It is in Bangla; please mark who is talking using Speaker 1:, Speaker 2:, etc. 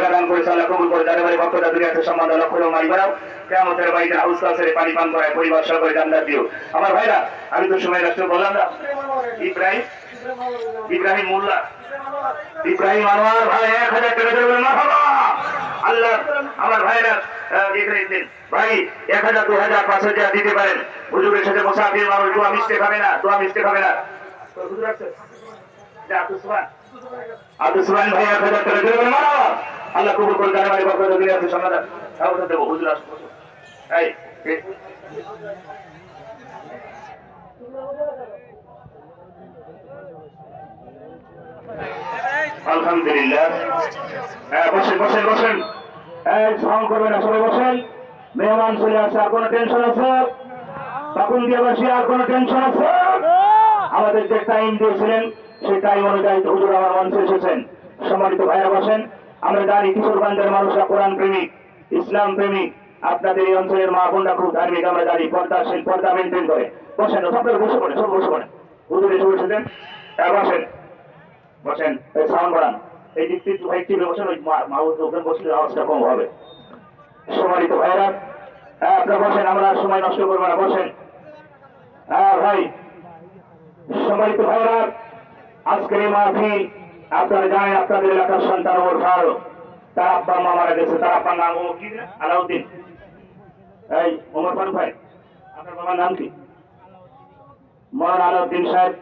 Speaker 1: টাকা দান করেছে আল্লাহ কবুল করে যাদের বাড়ি ভক্তরা দুনিয়াতে সম্মান লক্ষ মারি বাড়াও কিয়ামতের বাড়িতে হাউস কাছের পানি পান করায় পরিবার সহ করে জান্নাত দিও। আমার ভাইরা আমি তো সময় রাষ্ট্র বললাম না ইব্রাহিম মোল্লা ইব্রাহিম আনোয়ার ভাই 1000 টাকা দেবেন মারহাবা আল্লাহ। আমার ভাইরা ভাই 1000 2000 5000 দিতে পারেন। হুজুরের সাথে মুসাফির মানুষ দোয়া মিষ্টি খাবে না, দোয়া মিষ্টি খাবে না। হুজুর আছে আব্দুল সুবহান ভাই 1000 টাকা দেবেন মারহাবা আল্লাহ কবুল করে জানে বাড়ি বরকত দুনিয়াতে সমাধান সব দেব। হুজুর আসুন এই আলহামদুলিল্লাহ। বসেন বসেন বসেন, সাউন্ড করবেন না, সবাই বসেন। মেহমান চলে আসছে, আর কোনো টেনশন আছে? তখন দিয়ে বসে আর কোনো টেনশন আছে? আমাদের যে টাইম দিয়েছিলেন সেই টাইম অনুযায়ী হুজুর আমার মঞ্চে এসেছেন। সম্মানিত ভাইরা বসেন। আমরা জানি কিশোরগঞ্জের মানুষরা কোরআন প্রেমিক, ইসলাম প্রেমিক। আপনাদের এই অঞ্চলের মা বোনরা খুব ধার্মিক, আমরা জানি পর্দাশীল, পর্দা মেনটেন করে। বসেন, সকলে বসে পড়েন, সব বসে পড়েন। হুজুর এসে বসেছেন, বসেন বসেন, সাউন্ড বাড়ান। এই দিক থেকে ভাই টিভি বসেন, ওই ওখানে বসলে আওয়াজটা কম হবে। সম্মানিত ভাইরা আপনারা বসেন, আমরা সময় নষ্ট করবো না, বসেন। ভাই সম্মানিত ভাইরা আজকের এই মাহফিল আপনারা জানেন আপনাদের এলাকার সন্তান ওমর ফারুক, তার আব্বা মা মারা গেছে। তার আব্বার নাম কি? আলাউদ্দিন। এই ওমর ফারুক ভাই, আপনার বাবার নাম কি? মৌলানা আলাউদ্দিন সাহেব।